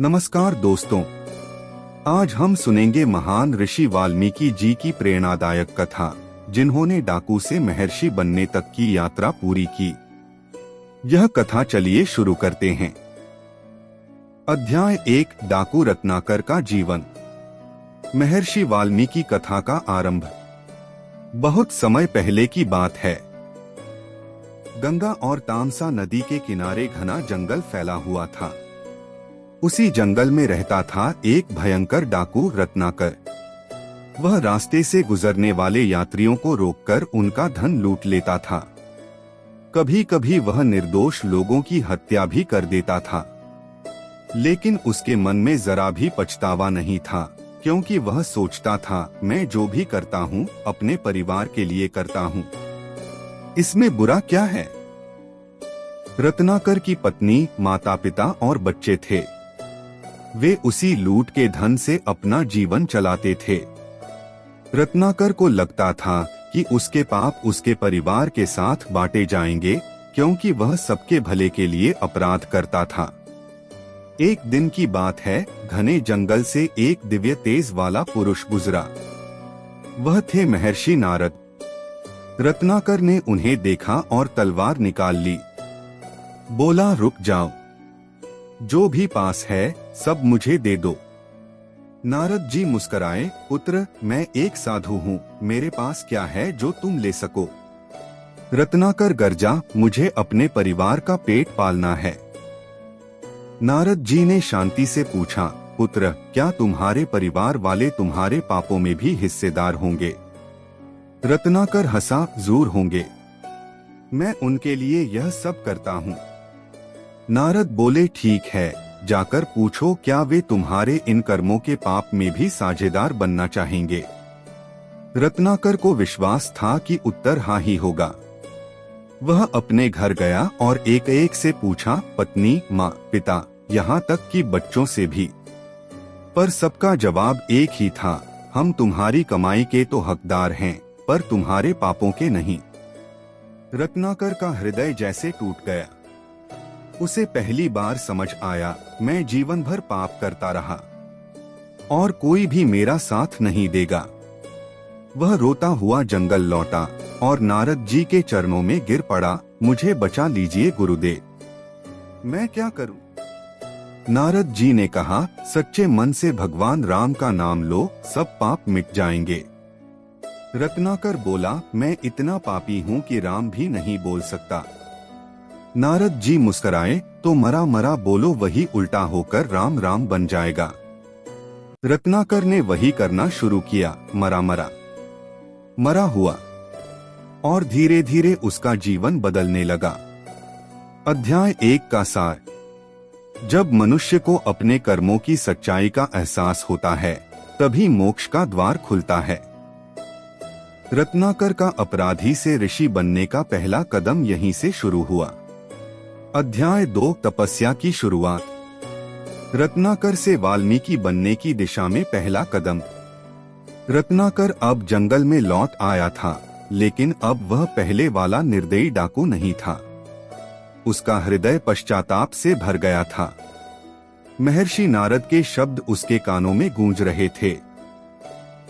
नमस्कार दोस्तों, आज हम सुनेंगे महान ऋषि वाल्मीकि जी की प्रेरणादायक कथा, जिन्होंने डाकू से महर्षि बनने तक की यात्रा पूरी की। यह कथा चलिए शुरू करते हैं। अध्याय 1, डाकू रत्नाकर का जीवन। महर्षि वाल्मीकि कथा का आरंभ बहुत समय पहले की बात है। गंगा और तामसा नदी के किनारे घना जंगल फैला हुआ था। उसी जंगल में रहता था एक भयंकर डाकू रत्नाकर। वह रास्ते से गुजरने वाले यात्रियों को रोककर उनका धन लूट लेता था। कभी कभी वह निर्दोष लोगों की हत्या भी कर देता था, लेकिन उसके मन में जरा भी पछतावा नहीं था, क्योंकि वह सोचता था, मैं जो भी करता हूँ अपने परिवार के लिए करता हूँ, इसमें बुरा क्या है। रत्नाकर की पत्नी, माता पिता और बच्चे थे। वे उसी लूट के धन से अपना जीवन चलाते थे। रत्नाकर को लगता था कि उसके पाप उसके परिवार के साथ बांटे जाएंगे, क्योंकि वह सबके भले के लिए अपराध करता था। एक दिन की बात है, घने जंगल से एक दिव्य तेज वाला पुरुष गुजरा। वह थे महर्षि नारद। रत्नाकर ने उन्हें देखा और तलवार निकाल ली। बोला, रुक जाओ, जो भी पास है सब मुझे दे दो। नारद जी मुस्कराए, पुत्र, मैं एक साधु हूँ, मेरे पास क्या है जो तुम ले सको। रत्नाकर गर्जा, मुझे अपने परिवार का पेट पालना है। नारद जी ने शांति से पूछा, पुत्र, क्या तुम्हारे परिवार वाले तुम्हारे पापों में भी हिस्सेदार होंगे। रत्नाकर हंसा, जरूर होंगे, मैं उनके लिए यह सब करता हूँ। नारद बोले, ठीक है, जाकर पूछो क्या वे तुम्हारे इन कर्मों के पाप में भी साझेदार बनना चाहेंगे। रत्नाकर को विश्वास था कि उत्तर हाँ ही होगा। वह अपने घर गया और एक एक से पूछा, पत्नी, माँ, पिता, यहाँ तक कि बच्चों से भी। पर सबका जवाब एक ही था, हम तुम्हारी कमाई के तो हकदार हैं, पर तुम्हारे पापों के नहीं। रत्नाकर का हृदय जैसे टूट गया। उसे पहली बार समझ आया, मैं जीवन भर पाप करता रहा और कोई भी मेरा साथ नहीं देगा। वह रोता हुआ जंगल लौटा और नारद जी के चरणों में गिर पड़ा, मुझे बचा लीजिए गुरुदेव, मैं क्या करूं। नारद जी ने कहा, सच्चे मन से भगवान राम का नाम लो, सब पाप मिट जाएंगे। रत्नाकर बोला, मैं इतना पापी हूँ कि राम भी नहीं बोल सकता। नारद जी मुस्कराए, तो मरा मरा बोलो, वही उल्टा होकर राम राम बन जाएगा। रत्नाकर ने वही करना शुरू किया, मरा मरा मरा हुआ, और धीरे धीरे उसका जीवन बदलने लगा। अध्याय 1 का सार। जब मनुष्य को अपने कर्मों की सच्चाई का एहसास होता है, तभी मोक्ष का द्वार खुलता है। रत्नाकर का अपराधी से ऋषि बनने का पहला कदम यहीं से शुरू हुआ। अध्याय 2, तपस्या की शुरुआत। रत्नाकर से वाल्मीकि बनने की दिशा में पहला कदम। रत्नाकर अब जंगल में लौट आया था, लेकिन अब वह पहले वाला निर्दयी डाकू नहीं था। उसका हृदय पश्चाताप से भर गया था। महर्षि नारद के शब्द उसके कानों में गूंज रहे थे,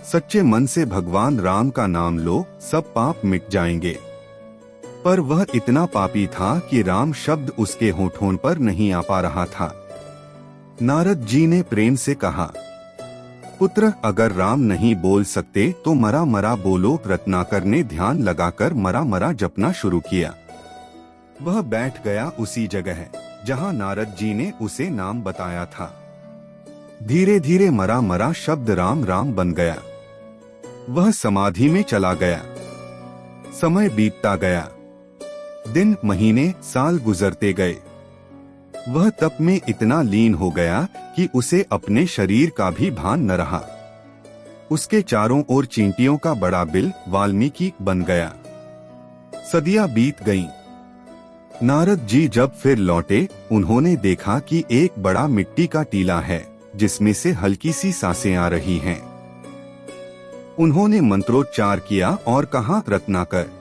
सच्चे मन से भगवान राम का नाम लो, सब पाप मिट जाएंगे। पर वह इतना पापी था कि राम शब्द उसके होठों पर नहीं आ पा रहा था। नारद जी ने प्रेम से कहा, पुत्र, अगर राम नहीं बोल सकते तो मरा मरा बोलो। रत्नाकर ने ध्यान लगाकर मरा मरा जपना शुरू किया। वह बैठ गया उसी जगह जहां नारद जी ने उसे नाम बताया था। धीरे धीरे मरा मरा शब्द राम राम बन गया। वह समाधि में चला गया। समय बीतता गया, दिन, महीने, साल गुजरते गए। वह तप में इतना लीन हो गया कि उसे अपने शरीर का भी भान न रहा। उसके चारों ओर चींटियों का बड़ा बिल वाल्मीकि बन गया। सदियां बीत गईं। नारद जी जब फिर लौटे, उन्होंने देखा कि एक बड़ा मिट्टी का टीला है, जिसमें से हल्की सी सांसें आ रही हैं। उन्होंने मंत्रोच्चार किया और कहा, रत्नाकर,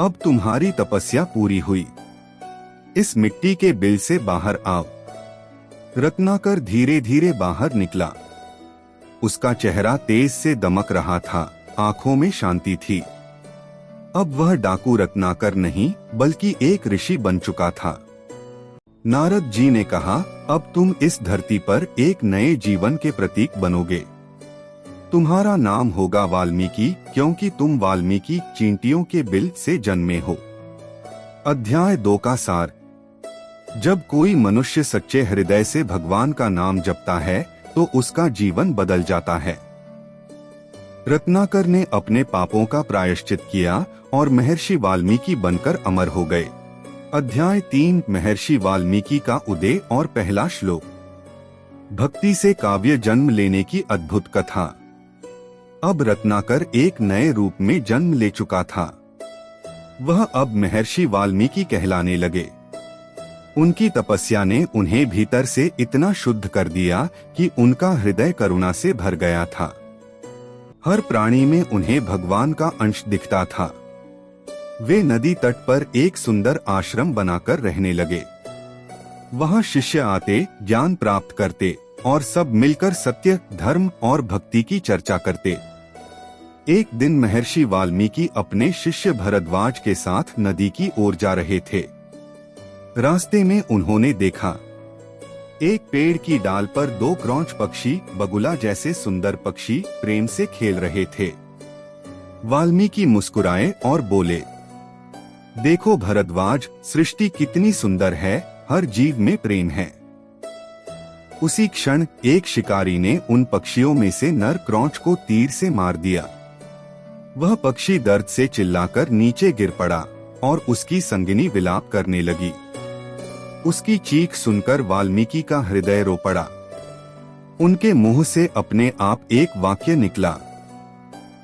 अब तुम्हारी तपस्या पूरी हुई, इस मिट्टी के बिल से बाहर आओ। रत्नाकर धीरे धीरे बाहर निकला। उसका चेहरा तेज से दमक रहा था, आंखों में शांति थी। अब वह डाकू रत्नाकर नहीं बल्कि एक ऋषि बन चुका था। नारद जी ने कहा, अब तुम इस धरती पर एक नए जीवन के प्रतीक बनोगे। तुम्हारा नाम होगा वाल्मीकि, क्योंकि तुम वाल्मीकि चींटियों के बिल से जन्मे हो। अध्याय 2 का सार। जब कोई मनुष्य सच्चे हृदय से भगवान का नाम जपता है तो उसका जीवन बदल जाता है। रत्नाकर ने अपने पापों का प्रायश्चित किया और महर्षि वाल्मीकि बनकर अमर हो गए। अध्याय 3 महर्षि वाल्मीकि का उदय और पहला श्लोक। भक्ति से काव्य जन्म लेने की अद्भुत कथा। अब रत्नाकर एक नए रूप में जन्म ले चुका था। वह अब महर्षि वाल्मीकि कहलाने लगे। उनकी तपस्या ने उन्हें भीतर से इतना शुद्ध कर दिया कि उनका हृदय करुणा से भर गया था। हर प्राणी में उन्हें भगवान का अंश दिखता था। वे नदी तट पर एक सुंदर आश्रम बनाकर रहने लगे। वहां शिष्य आते, ज्ञान प्राप्त करते और सब मिलकर सत्य, धर्म और भक्ति की चर्चा करते। एक दिन महर्षि वाल्मीकि अपने शिष्य भरद्वाज के साथ नदी की ओर जा रहे थे। रास्ते में उन्होंने देखा, एक पेड़ की डाल पर 2 क्रौंच पक्षी, बगुला जैसे सुंदर पक्षी, प्रेम से खेल रहे थे। वाल्मीकि मुस्कुराए और बोले, देखो भरद्वाज, सृष्टि कितनी सुंदर है, हर जीव में प्रेम है। उसी क्षण एक शिकारी ने उन पक्षियों में से नर क्रौंच को तीर से मार दिया। वह पक्षी दर्द से चिल्लाकर नीचे गिर पड़ा और उसकी संगिनी विलाप करने लगी। उसकी चीख सुनकर वाल्मीकि का हृदय रो पड़ा। उनके मुंह से अपने आप एक वाक्य निकला,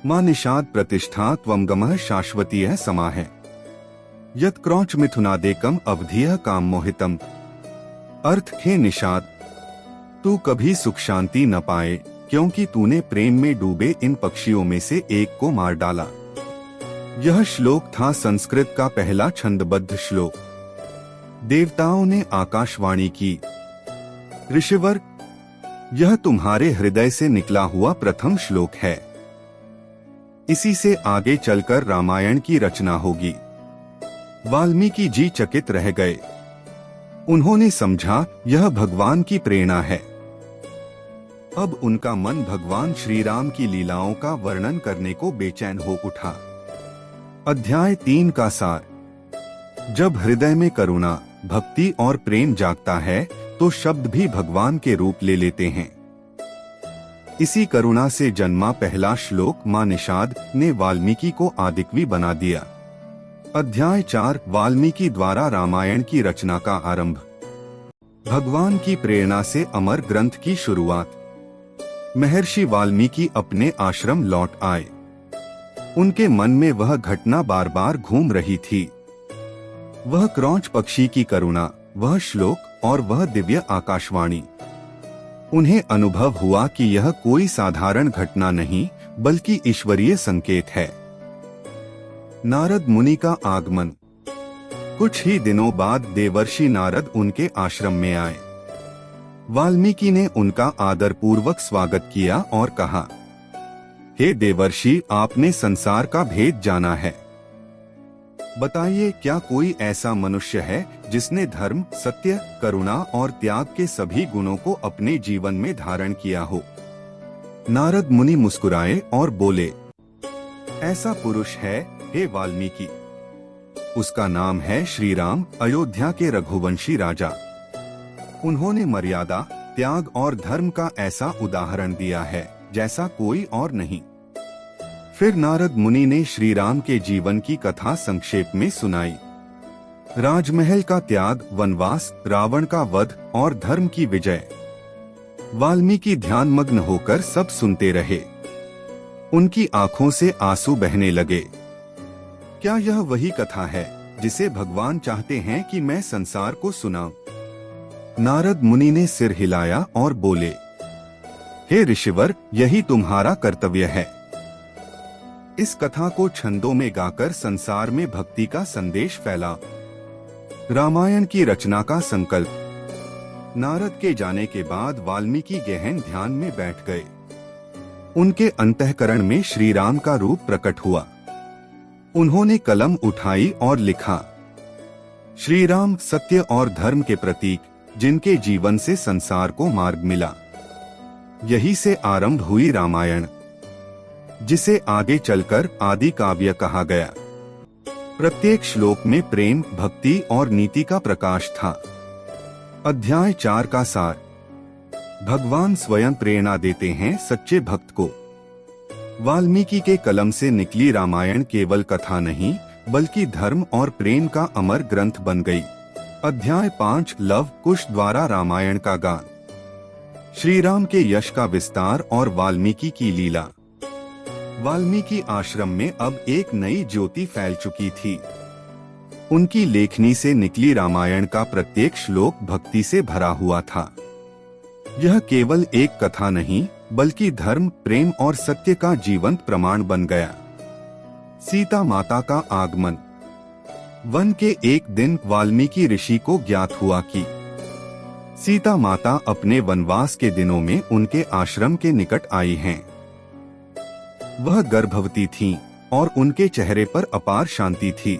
मां निषाद प्रतिष्ठा त्वं गमः शाश्वतीयः समाः यत् क्रौंच मिथुनादेकम अवधियः काम मोहितम। अर्थ, हे निषाद, तू कभी सुख शांति न पाए, क्योंकि तूने प्रेम में डूबे इन पक्षियों में से एक को मार डाला। यह श्लोक था संस्कृत का पहला छंदबद्ध श्लोक। देवताओं ने आकाशवाणी की, ऋषिवर, यह तुम्हारे हृदय से निकला हुआ प्रथम श्लोक है। इसी से आगे चलकर रामायण की रचना होगी। वाल्मीकि जी चकित रह गए। उन्होंने समझा यह भगवान की प्रेरणा है। अब उनका मन भगवान श्री राम की लीलाओं का वर्णन करने को बेचैन हो उठा। अध्याय 3 का सार। जब हृदय में करुणा, भक्ति और प्रेम जागता है तो शब्द भी भगवान के रूप ले लेते हैं। इसी करुणा से जन्मा पहला श्लोक मां निषाद ने वाल्मीकि को आदिकवि बना दिया। अध्याय 4 वाल्मीकि द्वारा रामायण की रचना का आरंभ। भगवान की प्रेरणा से अमर ग्रंथ की शुरुआत। महर्षि वाल्मीकि अपने आश्रम लौट आए। उनके मन में वह घटना बार बार घूम रही थी। वह क्रौंच पक्षी की करुणा, वह श्लोक और वह दिव्य आकाशवाणी। उन्हें अनुभव हुआ कि यह कोई साधारण घटना नहीं बल्कि ईश्वरीय संकेत है। नारद मुनि का आगमन। कुछ ही दिनों बाद देवर्षि नारद उनके आश्रम में आए। वाल्मीकि ने उनका आदरपूर्वक स्वागत किया और कहा, हे देवर्षि, आपने संसार का भेद जाना है। बताइए, क्या कोई ऐसा मनुष्य है जिसने धर्म, सत्य, करुणा और त्याग के सभी गुणों को अपने जीवन में धारण किया हो? नारद मुनि मुस्कुराए और बोले, ऐसा पुरुष है, हे वाल्मीकि। उसका नाम है श्री राम, अयोध्या के रघुवंशी राजा। उन्होंने मर्यादा, त्याग और धर्म का ऐसा उदाहरण दिया है जैसा कोई और नहीं। फिर नारद मुनि ने श्री राम के जीवन की कथा संक्षेप में सुनाई। राजमहल का त्याग, वनवास, रावण का वध और धर्म की विजय। वाल्मीकि ध्यानमग्न होकर सब सुनते रहे। उनकी आंखों से आंसू बहने लगे। क्या यह वही कथा है जिसे भगवान चाहते हैं कि मैं संसार को सुनाऊं? नारद मुनि ने सिर हिलाया और बोले, हे ऋषिवर, यही तुम्हारा कर्तव्य है। इस कथा को छंदों में गाकर संसार में भक्ति का संदेश फैला। रामायण की रचना का संकल्प। नारद के जाने के बाद वाल्मीकि गहन ध्यान में बैठ गए। उनके अंतःकरण में श्री राम का रूप प्रकट हुआ। उन्होंने कलम उठाई और लिखा, श्री राम सत्य और धर्म के प्रतीक, जिनके जीवन से संसार को मार्ग मिला। यही से आरंभ हुई रामायण, जिसे आगे चलकर आदि काव्य कहा गया। प्रत्येक श्लोक में प्रेम, भक्ति और नीति का प्रकाश था। अध्याय 4 का सार। भगवान स्वयं प्रेरणा देते हैं सच्चे भक्त को। वाल्मीकि के कलम से निकली रामायण केवल कथा नहीं, बल्कि धर्म और प्रेम का अमर ग्रंथ बन गई। अध्याय 5 लव कुश द्वारा रामायण का गान। श्री राम के यश का विस्तार और वाल्मीकि की लीला। वाल्मीकि आश्रम में अब एक नई ज्योति फैल चुकी थी। उनकी लेखनी से निकली रामायण का प्रत्येक श्लोक भक्ति से भरा हुआ था। यह केवल एक कथा नहीं, बल्कि धर्म, प्रेम और सत्य का जीवंत प्रमाण बन गया। सीता माता का आगमन। वन के एक दिन वाल्मीकि ऋषि को ज्ञात हुआ कि सीता माता अपने वनवास के दिनों में उनके आश्रम के निकट आई हैं। वह गर्भवती थीं और उनके चेहरे पर अपार शांति थी।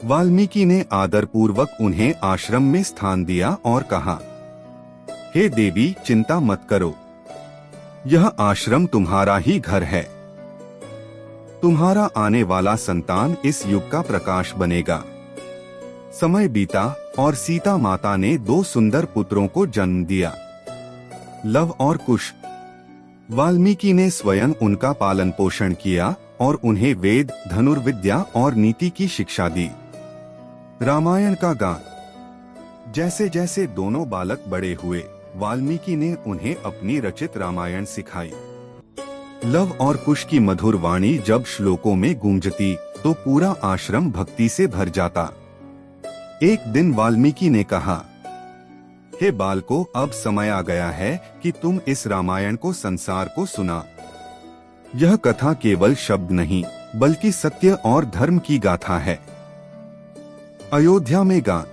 वाल्मीकि ने आदरपूर्वक उन्हें आश्रम में स्थान दिया और कहा, हे देवी, चिंता मत करो। यह आश्रम तुम्हारा ही घर है। तुम्हारा आने वाला संतान इस युग का प्रकाश बनेगा। समय बीता और सीता माता ने 2 सुंदर पुत्रों को जन्म दिया, लव और कुश। वाल्मीकि ने स्वयं उनका पालन पोषण किया और उन्हें वेद, धनुर्विद्या और नीति की शिक्षा दी। रामायण का गान। जैसे जैसे दोनों बालक बड़े हुए, वाल्मीकि ने उन्हें अपनी रचित रामायण सिखाई। लव और कुश की मधुर वाणी जब श्लोकों में गूंजती तो पूरा आश्रम भक्ति से भर जाता। एक दिन वाल्मीकि ने कहा, हे बालकों, अब समय आ गया है कि तुम इस रामायण को संसार को सुना। यह कथा केवल शब्द नहीं, बल्कि सत्य और धर्म की गाथा है। अयोध्या में गान।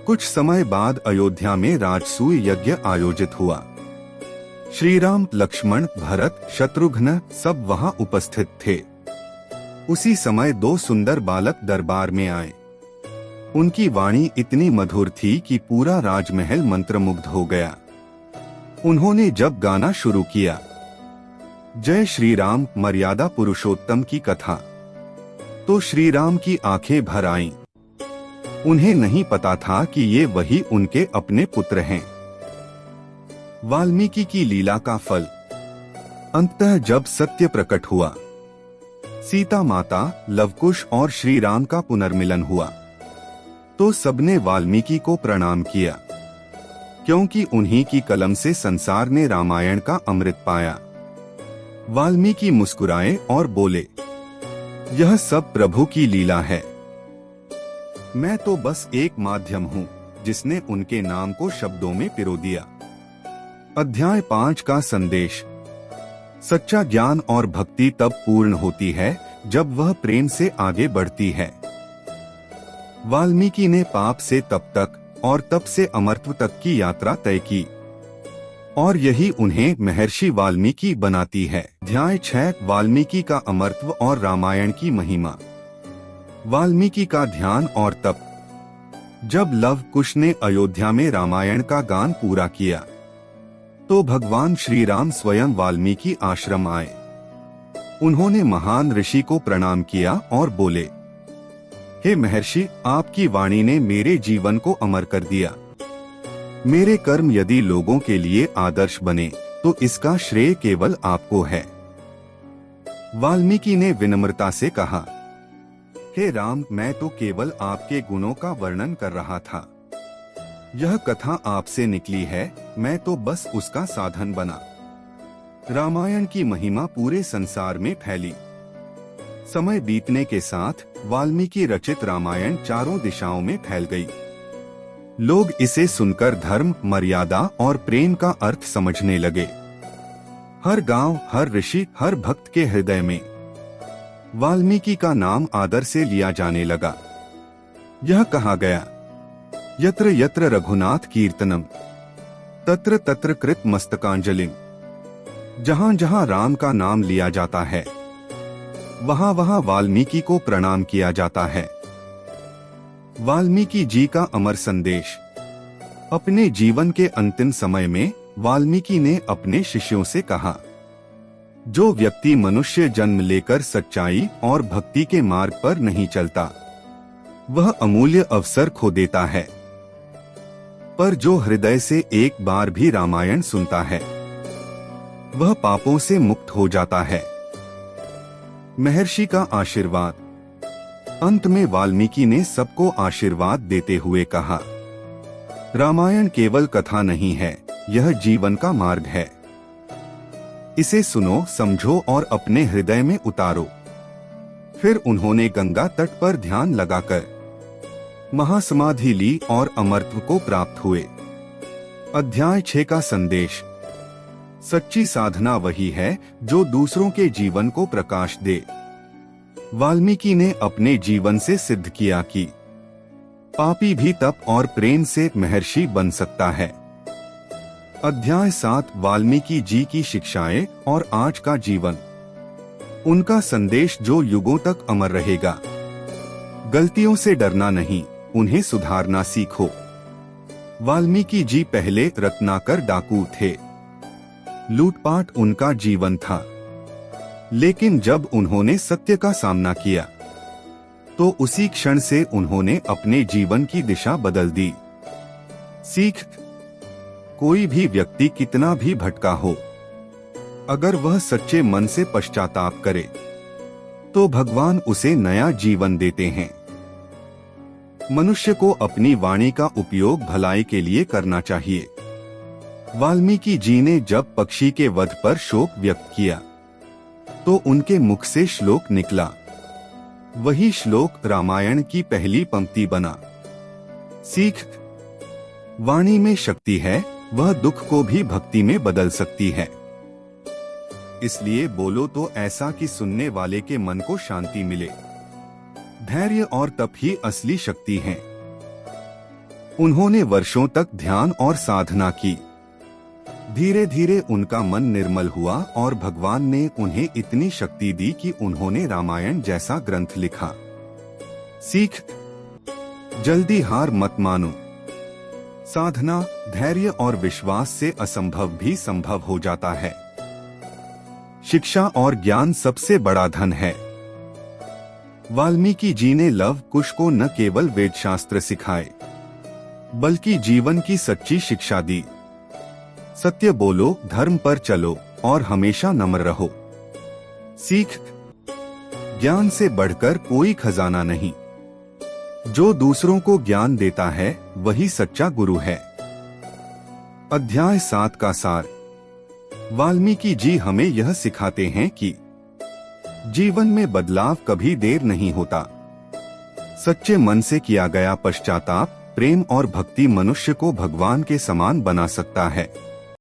कुछ समय बाद अयोध्या में राजसूय यज्ञ आयोजित हुआ। श्री राम, लक्ष्मण, भरत, शत्रुघ्न सब वहां उपस्थित थे। उसी समय 2 सुंदर बालक दरबार में आए। उनकी वाणी इतनी मधुर थी कि पूरा राजमहल मंत्रमुग्ध हो गया। उन्होंने जब गाना शुरू किया, जय श्री राम, मर्यादा पुरुषोत्तम की कथा, तो श्री राम की आंखें भर आईं। उन्हें नहीं पता था कि ये वही उनके अपने पुत्र हैं। वाल्मीकि की लीला का फल। अंततः जब सत्य प्रकट हुआ, सीता माता, लवकुश और श्री राम का पुनर्मिलन हुआ, तो सबने वाल्मीकि को प्रणाम किया, क्योंकि उन्हीं की कलम से संसार ने रामायण का अमृत पाया। वाल्मीकि मुस्कुराए और बोले, यह सब प्रभु की लीला है। मैं तो बस एक माध्यम हूँ, जिसने उनके नाम को शब्दों में पिरो दिया। अध्याय 5 का संदेश। सच्चा ज्ञान और भक्ति तब पूर्ण होती है जब वह प्रेम से आगे बढ़ती है। वाल्मीकि ने पाप से तप तक और तप से अमरत्व तक की यात्रा तय की, और यही उन्हें महर्षि वाल्मीकि बनाती है। अध्याय 6 वाल्मीकि का अमरत्व और रामायण की महिमा। वाल्मीकि का ध्यान और तप। जब लव कुश ने अयोध्या में रामायण का गान पूरा किया, तो भगवान श्री राम स्वयं वाल्मीकि आश्रम आए। उन्होंने महान ऋषि को प्रणाम किया और बोले, हे महर्षि, आपकी वाणी ने मेरे जीवन को अमर कर दिया। मेरे कर्म यदि लोगों के लिए आदर्श बने, तो इसका श्रेय केवल आपको है। वाल्मीकि ने विनम्रता से कहा, हे राम, मैं तो केवल आपके गुणों का वर्णन कर रहा था। यह कथा आपसे निकली है, मैं तो बस उसका साधन बना। रामायण की महिमा पूरे संसार में फैली। समय बीतने के साथ वाल्मीकि रचित रामायण चारों दिशाओं में फैल गई। लोग इसे सुनकर धर्म, मर्यादा और प्रेम का अर्थ समझने लगे। हर गांव, हर ऋषि, हर भक्त के हृदय में वाल्मीकि का नाम आदर से लिया जाने लगा। यह कहा गया, यत्र यत्र रघुनाथ कीर्तनम तत्र तत्र कृत मस्तकांजलिम। जहाँ जहाँ राम का नाम लिया जाता है वहाँ वहाँ वाल्मीकि को प्रणाम किया जाता है। वाल्मीकि जी का अमर संदेश। अपने जीवन के अंतिम समय में वाल्मीकि ने अपने शिष्यों से कहा, जो व्यक्ति मनुष्य जन्म लेकर सच्चाई और भक्ति के मार्ग पर नहीं चलता वह अमूल्य अवसर खो देता है, पर जो हृदय से एक बार भी रामायण सुनता है वह पापों से मुक्त हो जाता है। महर्षि का आशीर्वाद। अंत में वाल्मीकि ने सबको आशीर्वाद देते हुए कहा, रामायण केवल कथा नहीं है, यह जीवन का मार्ग है। इसे सुनो, समझो और अपने हृदय में उतारो। फिर उन्होंने गंगा तट पर ध्यान लगाकर महासमाधि ली और अमरत्व को प्राप्त हुए। अध्याय 6 का संदेश। सच्ची साधना वही है जो दूसरों के जीवन को प्रकाश दे। वाल्मीकि ने अपने जीवन से सिद्ध किया कि पापी भी तप और प्रेम से महर्षि बन सकता है। अध्याय 7 वाल्मीकि जी की शिक्षाएं और आज का जीवन। उनका संदेश जो युगों तक अमर रहेगा। गलतियों से डरना नहीं, उन्हें सुधारना सीखो। वाल्मीकि जी पहले रत्नाकर डाकू थे। लूटपाट उनका जीवन था, लेकिन जब उन्होंने सत्य का सामना किया तो उसी क्षण से उन्होंने अपने जीवन की दिशा बदल दी। सीख। कोई भी व्यक्ति कितना भी भटका हो, अगर वह सच्चे मन से पश्चाताप करे तो भगवान उसे नया जीवन देते हैं। मनुष्य को अपनी वाणी का उपयोग भलाई के लिए करना चाहिए। वाल्मीकि जी ने जब पक्षी के वध पर शोक व्यक्त किया तो उनके मुख से श्लोक निकला। वही श्लोक रामायण की पहली पंक्ति बना। सीख। वाणी में शक्ति है, वह दुख को भी भक्ति में बदल सकती है। इसलिए बोलो तो ऐसा कि सुनने वाले के मन को शांति मिले। धैर्य और तप ही असली शक्ति है। उन्होंने वर्षों तक ध्यान और साधना की। धीरे धीरे उनका मन निर्मल हुआ और भगवान ने उन्हें इतनी शक्ति दी कि उन्होंने रामायण जैसा ग्रंथ लिखा। सीख। जल्दी हार मत मानो। साधना, धैर्य और विश्वास से असंभव भी संभव हो जाता है। शिक्षा और ज्ञान सबसे बड़ा धन है। वाल्मीकि जी ने लव कुश को न केवल वेदशास्त्र सिखाए बल्कि जीवन की सच्ची शिक्षा दी। सत्य बोलो, धर्म पर चलो और हमेशा नम्र रहो। सीख। ज्ञान से बढ़कर कोई खजाना नहीं। जो दूसरों को ज्ञान देता है वही सच्चा गुरु है। अध्याय 7 का सार। वाल्मीकि जी हमें यह सिखाते हैं कि जीवन में बदलाव कभी देर नहीं होता। सच्चे मन से किया गया पश्चाताप, प्रेम और भक्ति मनुष्य को भगवान के समान बना सकता है।